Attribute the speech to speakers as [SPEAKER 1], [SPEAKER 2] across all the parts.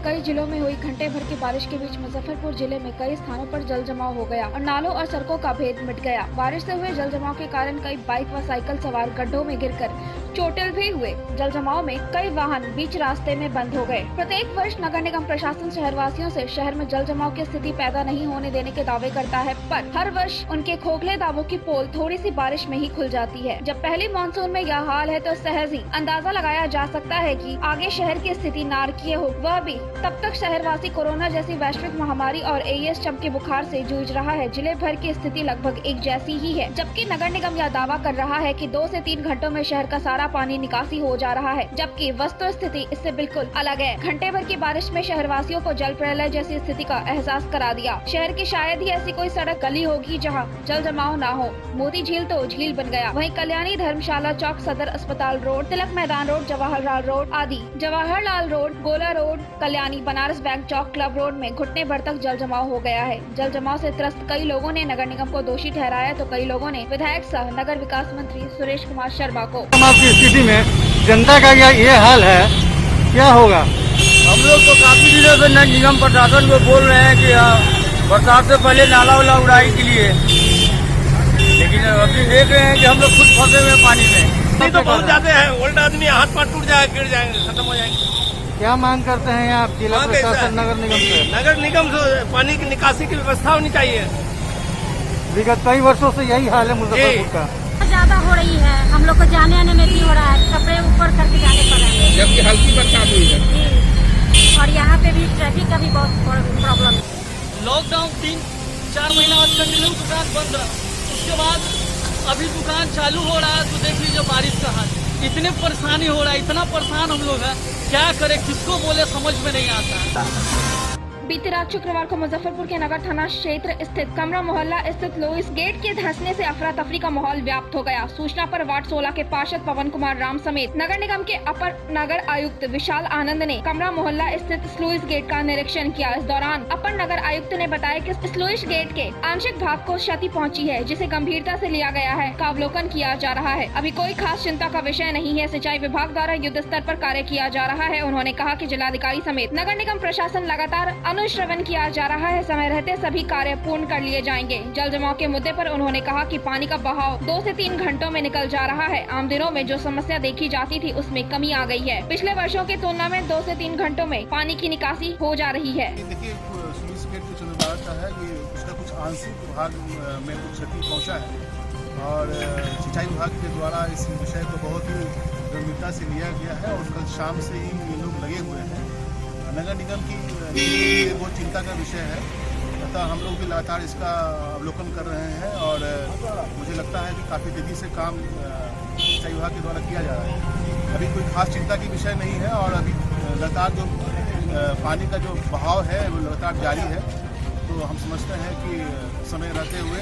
[SPEAKER 1] कई जिलों में हुई घंटे भर की बारिश के बीच मुजफ्फरपुर जिले में कई स्थानों पर जल जमाव हो गया और नालों और सड़कों का भेद मिट गया। बारिश से हुए जल जमाव के कारण कई बाइक व साइकिल सवार गड्ढों में गिरकर चोटिल भी हुए। जल जमाव में कई वाहन बीच रास्ते में बंद हो गए। प्रत्येक वर्ष नगर निगम प्रशासन शहरवासियों से शहर में जल जमाव की स्थिति पैदा नहीं होने देने के दावे करता है, पर हर वर्ष उनके खोखले दावों की पोल थोड़ी सी बारिश में ही खुल जाती है। जब पहली मानसून में यह हाल है तो सहज ही अंदाजा लगाया जा सकता है कि आगे शहर की स्थिति नारकीय हो। वह भी तब तक शहरवासी कोरोना जैसी वैश्विक महामारी और एईएस चमकी बुखार से जूझ रहा है। जिले भर की स्थिति लगभग एक जैसी ही है, जबकि नगर निगम यह दावा कर रहा है कि 2 से 3 घंटों में शहर का सारा पानी निकासी हो जा रहा है, जबकि वस्तु स्थिति इससे बिल्कुल अलग है। घंटे भर की बारिश में शहरवासियों को जल प्रलय जैसी स्थिति का एहसास करा दिया। शहर की शायद ही ऐसी कोई सड़क गली होगी जहां जल जमाव न हो। मोती झील तो झील बन गया। वहीं कल्याणी, धर्मशाला चौक, सदर अस्पताल रोड, तिलक मैदान रोड, जवाहरलाल रोड आदि, जवाहरलाल रोड, गोला रोड, कल्याणी, बनारस बैंक चौक, क्लब रोड में घुटने भर तक जल जमाव हो गया है। जल जमाव से त्रस्त कई लोगों ने नगर निगम को दोषी ठहराया तो कई लोगों ने विधायक सह नगर विकास मंत्री सुरेश कुमार शर्मा को।
[SPEAKER 2] की स्थिति में जनता का ये हाल है, क्या होगा?
[SPEAKER 3] हम लोग तो काफी दिनों से नगर निगम प्रशासन को बोल रहे हैं कि बरसात से पहले नाला वाला उड़ाई के लिए, लेकिन अभी देख रहे हैं कि हम लोग खुद फंसे हुए पानी में।
[SPEAKER 4] तो बहुत ज्यादा है, ओल्ड आदमी हाथ पाँव टूट जाएगा, गिर जाएंगे, खत्म हो जाएंगे।
[SPEAKER 2] क्या मांग करते हैं आप जिला प्रशासन नगर निगम से?
[SPEAKER 4] नगर निगम से पानी की निकासी की व्यवस्था होनी चाहिए।
[SPEAKER 2] विगत कई वर्षों से यही हाल है मुजफ्फरपुर का।
[SPEAKER 5] ज्यादा हो रही है, हम लोग को जाने आने में भी हो रहा है, कपड़े ऊपर करके जाने पड़ रहे हैं,
[SPEAKER 4] जबकि हल्की बरसात हुई है।
[SPEAKER 5] और यहाँ पे भी ट्रैफिक का भी बहुत प्रॉब्लम है।
[SPEAKER 6] लॉकडाउन 3-4 महीना बाद कंटिन्यू दुकान बंद रहा, उसके बाद अभी दुकान चालू हो रहा है तो देख लीजिए बारिश का हाल। इतने परेशानी हो रहा है, इतना परेशान हम लोग हैं, क्या करें, किसको बोले समझ में नहीं आता।
[SPEAKER 1] बीती रात शुक्रवार को मुजफ्फरपुर के नगर थाना क्षेत्र स्थित कमरा मोहल्ला स्थित लोइस गेट के धंसने से अफरा तफरी का माहौल व्याप्त हो गया। सूचना पर वार्ड 16 के पार्षद पवन कुमार राम समेत नगर निगम के अपर नगर आयुक्त विशाल आनंद ने कमरा मोहल्ला स्थित स्लुइस गेट का निरीक्षण किया। इस दौरान अपर नगर आयुक्त ने बताया कि स्लुइस गेट के आंशिक भाग को क्षति पहुंची है, जिसे गंभीरता से लिया गया है, का अवलोकन किया जा रहा है। अभी कोई खास चिंता का विषय नहीं है। सिंचाई विभाग द्वारा युद्ध स्तर पर कार्य किया जा रहा है। उन्होंने कहा कि जिलाधिकारी समेत नगर निगम प्रशासन लगातार अनुश्रवण किया जा रहा है। समय रहते सभी कार्य पूर्ण कर लिए जाएंगे। जल जमाव के मुद्दे पर उन्होंने कहा कि पानी का बहाव 2 से 3 घंटों में निकल जा रहा है। आम दिनों में जो समस्या देखी जाती थी उसमें कमी आ गई है। पिछले वर्षों की तुलना में 2 से 3 घंटों में पानी की निकासी हो जा रही है।
[SPEAKER 7] देखिए, स्लुइस गेट की जो व्यवस्था है कि उसका कुछ आंशिक भाग में कुछ क्षति पहुँचा है और सिंचाई विभाग के द्वारा इस विषय को बहुत ही गंभीरता से लिया गया है और कल शाम से ही ये लोग लगे हुए हैं। नगर निगम की वो चिंता का विषय है, अतः हम लोग भी लगातार इसका अवलोकन कर रहे हैं और मुझे लगता है कि काफ़ी तेज़ी से काम सिंचाई विभाग के द्वारा किया जा रहा है। अभी कोई खास चिंता की विषय नहीं है और अभी लगातार जो पानी का जो बहाव है वो लगातार जारी है, तो हम समझते हैं कि समय रहते हुए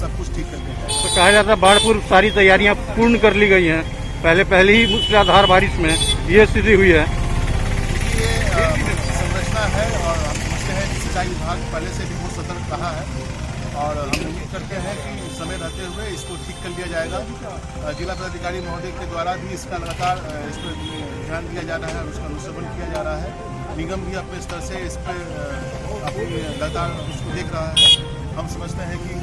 [SPEAKER 7] सब कुछ ठीक कर देंगे।
[SPEAKER 2] तो कहा जाता है बाढ़ पूर्व सारी तैयारियां पूर्ण कर ली गई हैं, पहले ही मूसलाधार बारिश में ये स्थिति हुई है।
[SPEAKER 7] संरचना है और हम समझते हैं कि सिंचाई विभाग पहले से भी बहुत सतर्क रहा है और हम उम्मीद करते हैं कि समय रहते हुए इसको ठीक कर लिया जाएगा। जिला पदाधिकारी महोदय के द्वारा भी इसका लगातार इस पर ध्यान दिया जा रहा है और उसका अनुश्रवण किया जा रहा है। निगम भी अपने स्तर से इस पर अपनी लगातार उसको देख रहा है। हम समझते हैं कि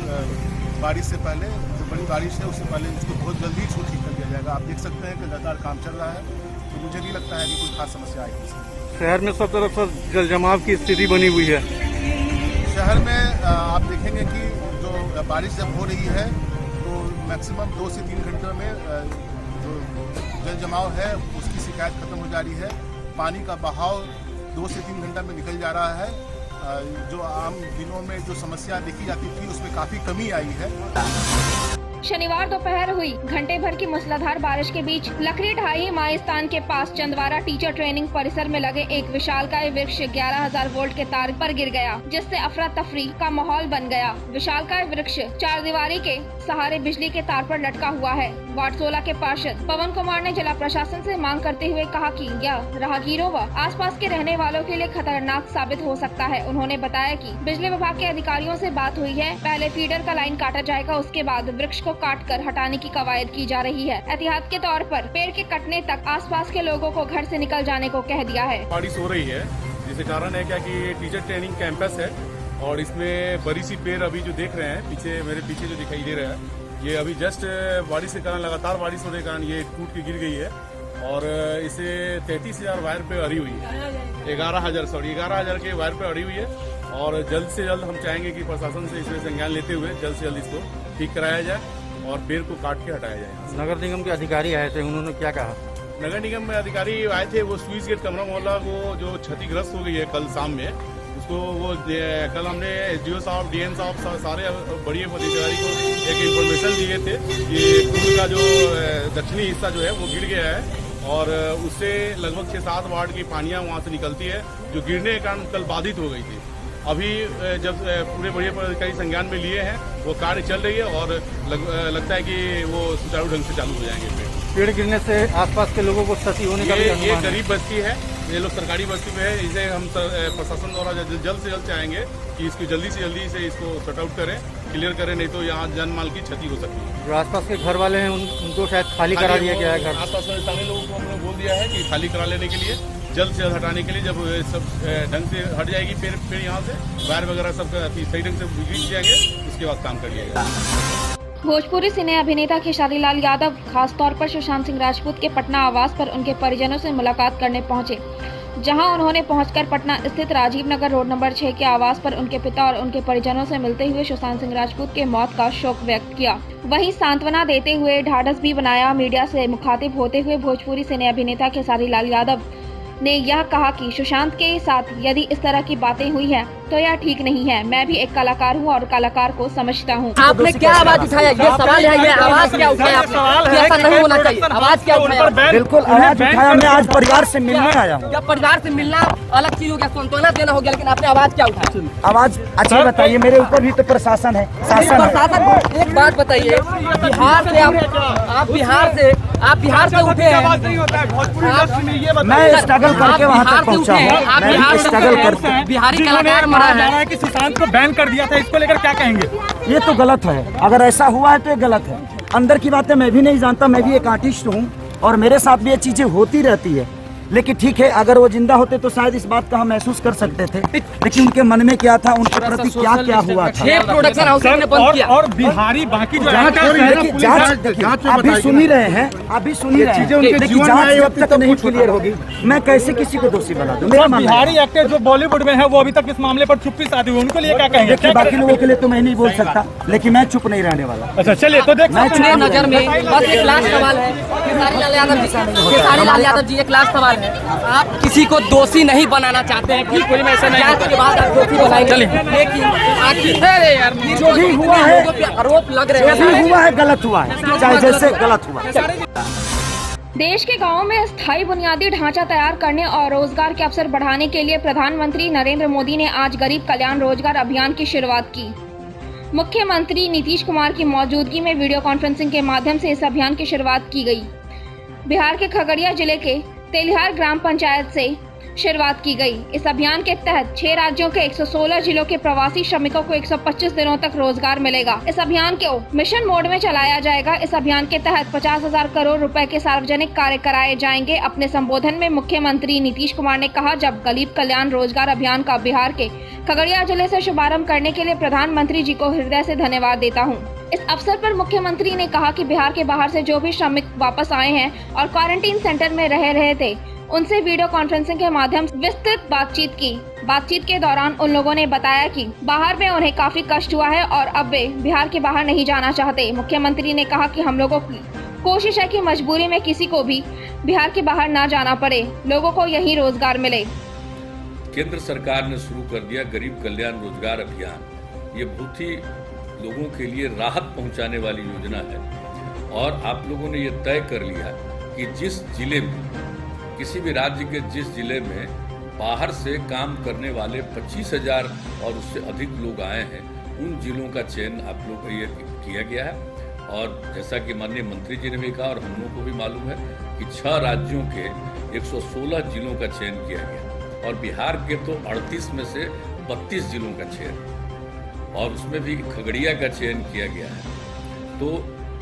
[SPEAKER 7] बारिश से पहले जो बड़ी बारिश है उससे पहले इसको बहुत जल्दी इसको ठीक कर दिया जाएगा। आप देख सकते हैं कि लगातार काम चल रहा है, तो मुझे नहीं लगता है कि कोई खास समस्या आएगी।
[SPEAKER 2] शहर में सब तरफ से जल जमाव की स्थिति बनी हुई है।
[SPEAKER 7] शहर में आप देखेंगे कि जो बारिश जब हो रही है तो मैक्सिमम 2 से 3 घंटे में जो जल जमाव है उसकी शिकायत खत्म हो जा रही है। पानी का बहाव 2 से 3 घंटा में निकल जा रहा है। जो आम दिनों में जो समस्या देखी जाती थी उसमें काफ़ी कमी आई है।
[SPEAKER 1] शनिवार दोपहर हुई घंटे भर की मूसलाधार बारिश के बीच लकड़ी ढाई माई स्थान के पास चंदवारा टीचर ट्रेनिंग परिसर में लगे एक विशालकाय वृक्ष 11,000 वोल्ट के तार पर गिर गया, जिससे अफरा तफरी का माहौल बन गया। विशालकाय वृक्ष 4 दीवारी के सहारे बिजली के तार पर लटका हुआ है। वार्ड 16 के पार्षद पवन कुमार ने जिला प्रशासन से मांग करते हुए कहा कि यह राहगीरों व आसपास के रहने वालों के लिए खतरनाक साबित हो सकता है। उन्होंने बताया कि बिजली विभाग के अधिकारियों से बात हुई है, पहले फीडर का लाइन काटा जाएगा, उसके बाद वृक्ष को काटकर हटाने की कवायद की जा रही है। एहतियात के तौर पर पेड़ के कटने तक आसपास के लोगों को घर से निकल जाने को कह दिया है।
[SPEAKER 8] बारिश हो रही है इसके कारण है क्या कि टीचर ट्रेनिंग कैंपस है और इसमें बड़ी सी पेड़ अभी जो देख रहे हैं पीछे, मेरे पीछे जो दिखाई दे रहा है, ये अभी जस्ट बारिश के कारण, लगातार बारिश होने के कारण ये टूट के गिर गई है और इसे 33,000 वायर पे अड़ी हुई है। 11,000 के वायर पे अड़ी हुई है और जल्द से जल्द हम चाहेंगे कि प्रशासन से इसमें संज्ञान लेते हुए जल्द से जल्द इसको ठीक कराया जाए और पेड़ को काट के हटाया जाए।
[SPEAKER 2] नगर निगम के अधिकारी आए थे, उन्होंने क्या कहा?
[SPEAKER 8] नगर निगम में अधिकारी आए थे, वो स्विच गेट कमरा मोहल्ला वो जो क्षतिग्रस्त हो गई है कल शाम में, उसको वो कल हमने SDO साहब, DN साहब, सारे बड़े पदाधिकारी को एक इन्फॉर्मेशन दिए थे कि पुल का जो दक्षिणी हिस्सा जो है वो गिर गया है और उससे लगभग 6-7 वार्ड की पानियां वहां से निकलती है जो गिरने के कारण कल बाधित हो गई थी। अभी जब पूरे बड़े पदाधिकारी संज्ञान में लिए हैं, वो कार्य चल रही है और लगता है कि वो सुचारू ढंग से चालू हो जाएंगे।
[SPEAKER 2] पेड़ गिरने से आसपास के लोगों को क्षति होने का भी
[SPEAKER 8] ये
[SPEAKER 2] अनुमान है।
[SPEAKER 8] गरीब बस्ती है, ये लोग सरकारी बस्ती में है, इसे हम प्रशासन द्वारा जल्द से जल्द चाहेंगे कि इसको जल्दी से जल्दी से इसको सॉर्ट आउट करें, क्लियर करें, नहीं तो यहाँ जान माल की क्षति हो सकती है।
[SPEAKER 2] जो आसपास के घर वाले हैं उनको शायद खाली करा दिया गया है।
[SPEAKER 8] आसपास के सारे लोगों को हमने बोल दिया है कि खाली करा लेने के लिए, जल्द से जल्द हटाने के लिए, जब सब ढंग से हट जाएगी पेड़ यहाँ से, वायर वगैरह सब सही ढंग से बिगड़ जाएंगे, उसके बाद काम कर लिया जाएगा।
[SPEAKER 1] भोजपुरी सिने अभिनेता खेसारी लाल यादव खासतौर पर सुशांत सिंह राजपूत के पटना आवास पर उनके परिजनों से मुलाकात करने पहुंचे, जहां उन्होंने पहुंचकर पटना स्थित राजीव नगर रोड नंबर 6 के आवास पर उनके पिता और उनके परिजनों से मिलते हुए सुशांत सिंह राजपूत के मौत का शोक व्यक्त किया। वहीं सांत्वना देते हुए ढाढ़स भी बनाया। मीडिया से मुखातिब होते हुए भोजपुरी सिने अभिनेता खेसारी लाल यादव ने यह कहा कि सुशांत के साथ यदि इस तरह की बातें हुई हैं तो यह ठीक नहीं है। मैं भी एक कलाकार हूं और कलाकार को समझता हूं।
[SPEAKER 9] आपने क्या आवाज उठाया? ये सवाल है, ये आवाज क्या उठाया? ऐसा नहीं होना चाहिए। आवाज क्या उठाया?
[SPEAKER 3] बिल्कुल आवाज उठाया, मैं आज परिवार से मिलने आया हूँ।
[SPEAKER 9] जब परिवार से मिलना अलग चीज हो गया, सांत्वना देना हो गया, लेकिन आपने आवाज क्या उठाया?
[SPEAKER 3] आवाज अच्छा बताइए, मेरे ऊपर भी तो प्रशासन है, शासन है।
[SPEAKER 9] एक बात बताइए, बिहार से आप बिहार से उठे हैं,
[SPEAKER 3] मैं स्ट्रगल करके वहाँ तक पहुँचा हूँ, मैं स्ट्रगल करके।
[SPEAKER 9] बिहारी कलाकार मरा है
[SPEAKER 6] कि सुशांत को बैन कर दिया था, इसको लेकर क्या कहेंगे?
[SPEAKER 3] ये तो गलत है, अगर ऐसा हुआ है तो ये गलत है। अंदर की बातें मैं भी नहीं जानता, मैं भी एक आर्टिस्ट हूँ और मेरे साथ भी ये चीजें होती रहती है, लेकिन ठीक है, अगर वो जिंदा होते तो शायद इस बात का हम महसूस कर सकते थे, लेकिन उनके मन में क्या था, उनके प्रति क्या क्या हुआ था।
[SPEAKER 9] प्रोडक्शन हाउस ने बंद किया
[SPEAKER 6] और बिहारी बाकी जो
[SPEAKER 3] जांच अभी सुन ही रहे हैं, अभी सुन ही रहे हैं, लेकिन जांच जब तक नहीं क्लियर होगी मैं कैसे किसी को दोषी बना दूं।
[SPEAKER 6] बिहारी एक्टर जो बॉलीवुड में है वो अभी तक इस मामले पर चुप्पी साधी हुई, उनके लिए क्या कहेंगे?
[SPEAKER 3] देखिए, बाकी लोगों के लिए तो मैं नहीं बोल सकता, लेकिन मैं चुप नहीं रहने वाला।
[SPEAKER 6] अच्छा चलिए, तो देख
[SPEAKER 9] अपने नजर में बस एक लास्ट सवाल है खेसारी लाल यादव जी, एक लास्ट सवाल है। आप किसी को दोषी नहीं बनाना चाहते हैं कि कोई ऐसा नहीं के बाद आप दोषी बनाएंगे, लेकिन आखिर
[SPEAKER 3] जो भी हुआ है,
[SPEAKER 9] आरोप लग रहे
[SPEAKER 3] जो भी हुआ है गलत हुआ है, चाहे जैसे गलत हुआ।
[SPEAKER 1] देश के गांवों में स्थायी बुनियादी ढांचा तैयार करने और रोजगार के अवसर बढ़ाने के लिए प्रधानमंत्री नरेंद्र मोदी ने आज गरीब कल्याण रोजगार अभियान की शुरुआत की। मुख्यमंत्री नीतीश कुमार की मौजूदगी में वीडियो कॉन्फ्रेंसिंग के माध्यम से इस अभियान की शुरुआत की गई। बिहार के खगड़िया जिले के तेलिहार ग्राम पंचायत से शुरुआत की गई। इस अभियान के तहत 6 राज्यों के 116 जिलों के प्रवासी श्रमिकों को 125 दिनों तक रोजगार मिलेगा। इस अभियान को मिशन मोड में चलाया जाएगा। इस अभियान के तहत 50,000 करोड़ रुपए के सार्वजनिक कार्य कराए जाएंगे। अपने संबोधन में मुख्यमंत्री नीतीश कुमार ने कहा, जब गरीब कल्याण रोजगार अभियान का बिहार के खगड़िया जिले से शुभारंभ करने के लिए प्रधानमंत्री जी को हृदय से धन्यवाद देता हूँ। इस अवसर पर मुख्यमंत्री ने कहा कि बिहार के बाहर से जो भी श्रमिक वापस आए हैं और क्वारंटीन सेंटर में रह रहे थे, उनसे वीडियो कॉन्फ्रेंसिंग के माध्यम से विस्तृत बातचीत की। बातचीत के दौरान उन लोगों ने बताया कि बाहर में उन्हें काफी कष्ट हुआ है और अब वे बिहार के बाहर नहीं जाना चाहते। मुख्यमंत्री ने कहा कि हम लोगों की कोशिश है कि मजबूरी में किसी को भी बिहार के बाहर न जाना पड़े, लोगों को यही रोजगार मिले।
[SPEAKER 10] केंद्र सरकार ने शुरू कर दिया गरीब कल्याण रोजगार अभियान। ये बहुत ही लोगों के लिए राहत पहुंचाने वाली योजना है और आप लोगों ने ये तय कर लिया कि जिस जिले में, किसी भी राज्य के जिस जिले में बाहर से काम करने वाले 25,000 और उससे अधिक लोग आए हैं, उन जिलों का चयन आप लोग को ये किया गया है। और जैसा कि माननीय मंत्री जी ने भी कहा और हम लोगों को भी मालूम है कि 6 राज्यों के 116 जिलों का चयन किया गया और बिहार के तो 38 में से 32 जिलों का चयन और उसमें भी खगड़िया का चयन किया गया है। तो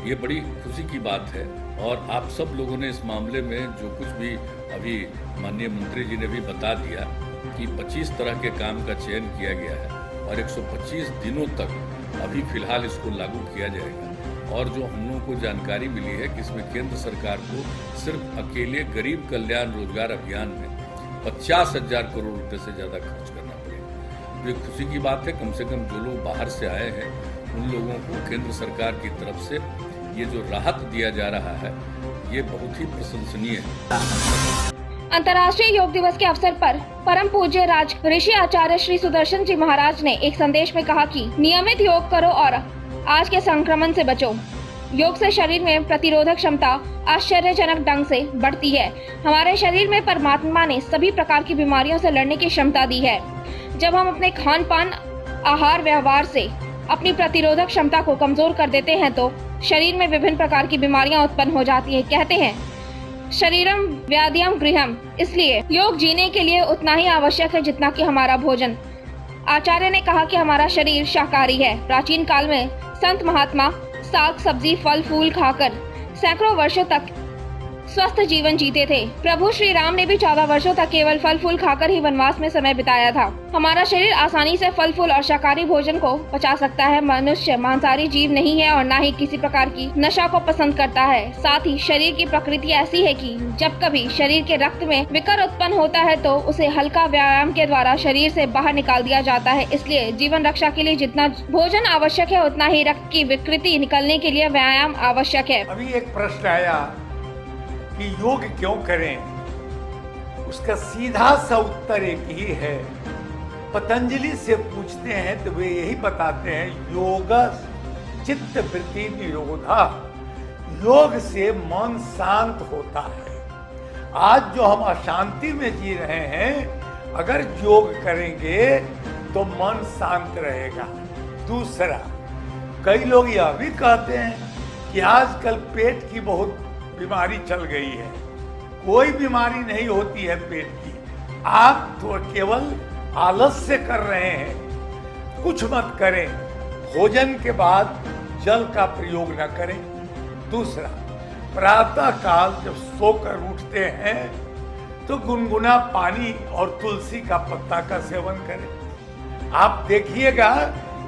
[SPEAKER 10] ये बड़ी खुशी की बात है और आप सब लोगों ने इस मामले में जो कुछ भी अभी माननीय मंत्री जी ने भी बता दिया कि 25 तरह के काम का चयन किया गया है और 125 दिनों तक अभी फिलहाल इसको लागू किया जाएगा। और जो हम लोगों को जानकारी मिली है कि इसमें केंद्र सरकार को सिर्फ अकेले गरीब कल्याण रोजगार अभियान में 50,000 करोड़ रुपए से ज़्यादा खर्च करना पड़ेगा। तो ये खुशी की बात है, कम से कम जो लोग बाहर से आए हैं उन लोगों को केंद्र सरकार की तरफ से ये जो राहत दिया जा रहा है ये बहुत ही प्रशंसनीय है।
[SPEAKER 1] अंतर्राष्ट्रीय योग दिवस के अवसर पर परम पूज्य राज ऋषि आचार्य श्री सुदर्शन जी महाराज ने एक संदेश में कहा कि नियमित योग करो और आज के संक्रमण से बचो। योग से शरीर में प्रतिरोधक क्षमता आश्चर्यजनक ढंग से बढ़ती है। हमारे शरीर में परमात्मा ने सभी प्रकार की बीमारियों से लड़ने की क्षमता दी है। जब हम अपने खान पान, आहार व्यवहार से अपनी प्रतिरोधक क्षमता को कमजोर कर देते हैं तो शरीर में विभिन्न प्रकार की बीमारियां उत्पन्न हो जाती हैं। कहते हैं शरीरम व्याधियम गृहम, इसलिए योग जीने के लिए उतना ही आवश्यक है जितना कि हमारा भोजन। आचार्य ने कहा कि हमारा शरीर शाकाहारी है। प्राचीन काल में संत महात्मा साग सब्जी फल फूल खाकर सैकड़ों वर्षों तक स्वस्थ जीवन जीते थे। प्रभु श्री राम ने भी 14 वर्षों तक केवल फल फूल खाकर ही वनवास में समय बिताया था। हमारा शरीर आसानी से फल फूल और शाकाहारी भोजन को पचा सकता है। मनुष्य मांसाहारी जीव नहीं है और न ही किसी प्रकार की नशा को पसंद करता है। साथ ही शरीर की प्रकृति ऐसी है कि जब कभी शरीर के रक्त में विकार उत्पन्न होता है तो उसे हल्का व्यायाम के द्वारा शरीर से बाहर निकाल दिया जाता है। इसलिए जीवन रक्षा के लिए जितना भोजन आवश्यक है उतना ही रक्त की विकृति निकलने के लिए व्यायाम आवश्यक है।
[SPEAKER 11] अभी एक प्रश्न आया कि योग क्यों करें, उसका सीधा सा उत्तर एक ही है। पतंजलि से पूछते हैं तो वे यही बताते हैं, योग चित्त वृत्ति निरोधा, योग से मन शांत होता है। आज जो हम अशांति में जी रहे हैं, अगर योग करेंगे तो मन शांत रहेगा। दूसरा, कई लोग यह भी कहते हैं कि आजकल पेट की बहुत बीमारी चल गई है। कोई बीमारी नहीं होती है पेट की, आप तो केवल आलस्य कर रहे हैं। कुछ मत करें, भोजन के बाद जल का प्रयोग न करें। दूसरा, प्रातः काल जब सोकर उठते हैं तो गुनगुना पानी और तुलसी का पत्ता का सेवन करें। आप देखिएगा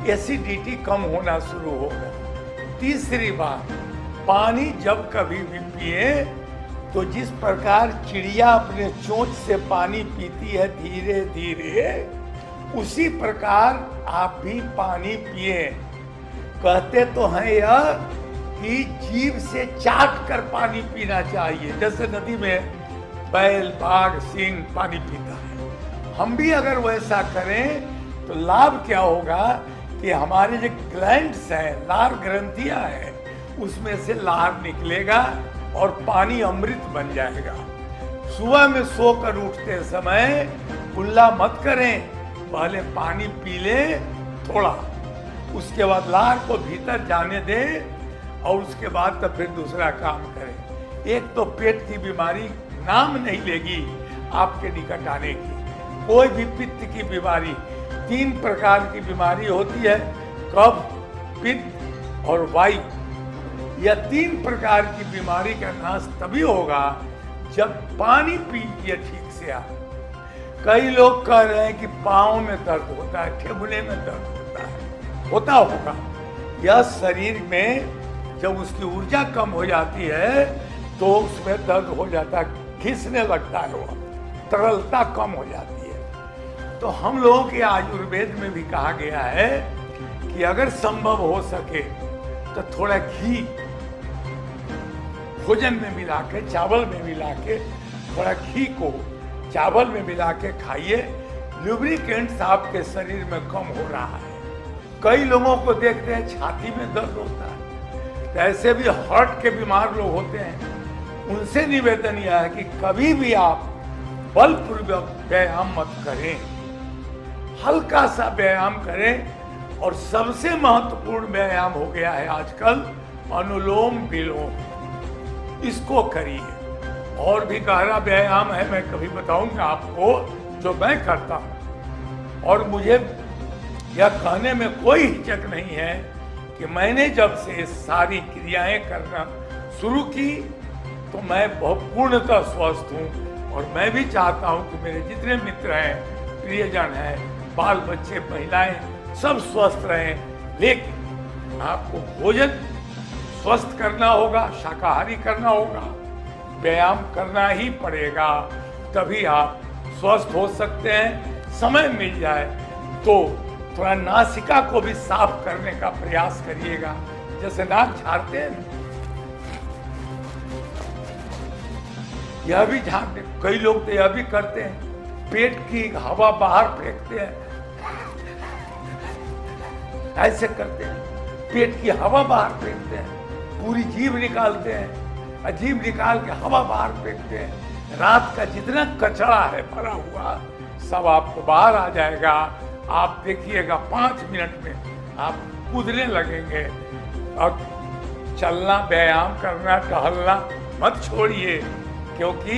[SPEAKER 11] एसिडिटी कम होना शुरू होगा। तीसरी बात, पानी जब कभी भी पिए तो जिस प्रकार चिड़िया अपने चोंच से पानी पीती है धीरे धीरे, उसी प्रकार आप भी पानी पिए। कहते तो हैं यह कि जीभ से चाट कर पानी पीना चाहिए, जैसे नदी में बैल बाघ सिंह पानी पीता है। हम भी अगर वैसा करें तो लाभ क्या होगा कि हमारे जो ग्लैंड्स हैं, लार ग्रंथियां हैं, उसमें से लार निकलेगा और पानी अमृत बन जाएगा। सुबह में सोकर उठते समय कुल्ला मत करें, पहले पानी पी लें थोड़ा, उसके बाद लार को भीतर जाने दें और उसके बाद तब फिर दूसरा काम करें। एक तो पेट की बीमारी नाम नहीं लेगी आपके निकट आने की। कोई भी पित्त की बीमारी, 3 प्रकार की बीमारी होती है, कफ, पित्त और वायु। यह 3 प्रकार की बीमारी का नाश तभी होगा जब पानी पीजिए ठीक से आप। कई लोग कह रहे हैं कि पाँव में दर्द होता है, ठेहुने में दर्द होता है, होता होगा। यह शरीर में जब उसकी ऊर्जा कम हो जाती है तो उसमें दर्द हो जाता है, घिसने लगता है, वो तरलता कम हो जाती है। तो हम लोगों के आयुर्वेद में भी कहा गया है कि अगर संभव हो सके तो थोड़ा घी भोजन में मिला के, चावल में मिला के, थोड़ा घी को चावल में मिला के खाइए। लुब्रिकेंट्स आपके शरीर में कम हो रहा है। कई लोगों को देखते हैं छाती में दर्द होता है, तो ऐसे भी हार्ट के बीमार लोग होते हैं। उनसे निवेदन यह है कि कभी भी आप बलपूर्वक व्यायाम मत करें, हल्का सा व्यायाम करें। और सबसे महत्वपूर्ण व्यायाम हो गया है आजकल अनुलोम विलोम, इसको करिए। और भी गहरा व्यायाम है, मैं कभी बताऊंगा आपको, जो मैं करता हूं। और मुझे यह कहने में कोई हिचक नहीं है कि मैंने जब से सारी क्रियाएं करना शुरू की तो मैं बहुत पूर्णतः स्वस्थ हूं। और मैं भी चाहता हूं कि मेरे जितने मित्र हैं प्रियजन है, बाल बच्चे, महिलाएं सब स्वस्थ रहें। लेकिन आपको भोजन स्वस्थ करना होगा, शाकाहारी करना होगा, व्यायाम करना ही पड़ेगा, तभी आप स्वस्थ हो सकते हैं। समय मिल जाए तो थोड़ा नासिका को भी साफ करने का प्रयास करिएगा, जैसे नाक झाड़ते हैं यह भी झाड़ते, कई लोग तो यह भी करते हैं, पेट की हवा बाहर फेंकते हैं, ऐसे करते हैं, पेट की हवा बाहर फेंकते हैं, पूरी जीभ निकालते हैं, जीभ निकाल के हवा बाहर फेंकते हैं। रात का जितना कचरा है भरा हुआ सब आपको बाहर आ जाएगा। आप देखिएगा 5 मिनट में आप कूदने लगेंगे। और चलना, व्यायाम करना, टहलना मत छोड़िए, क्योंकि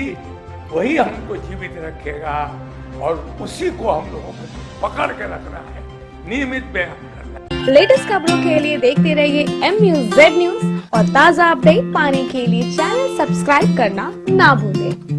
[SPEAKER 11] वही हमको जीवित रखेगा और उसी को हम लोगों को पकड़ के रखना है, नियमित व्यायाम करना।
[SPEAKER 12] लेटेस्ट खबरों के लिए देखते रहिए MUZ न्यूज और ताज़ा अपडेट पाने के लिए चैनल सब्सक्राइब करना ना भूलें।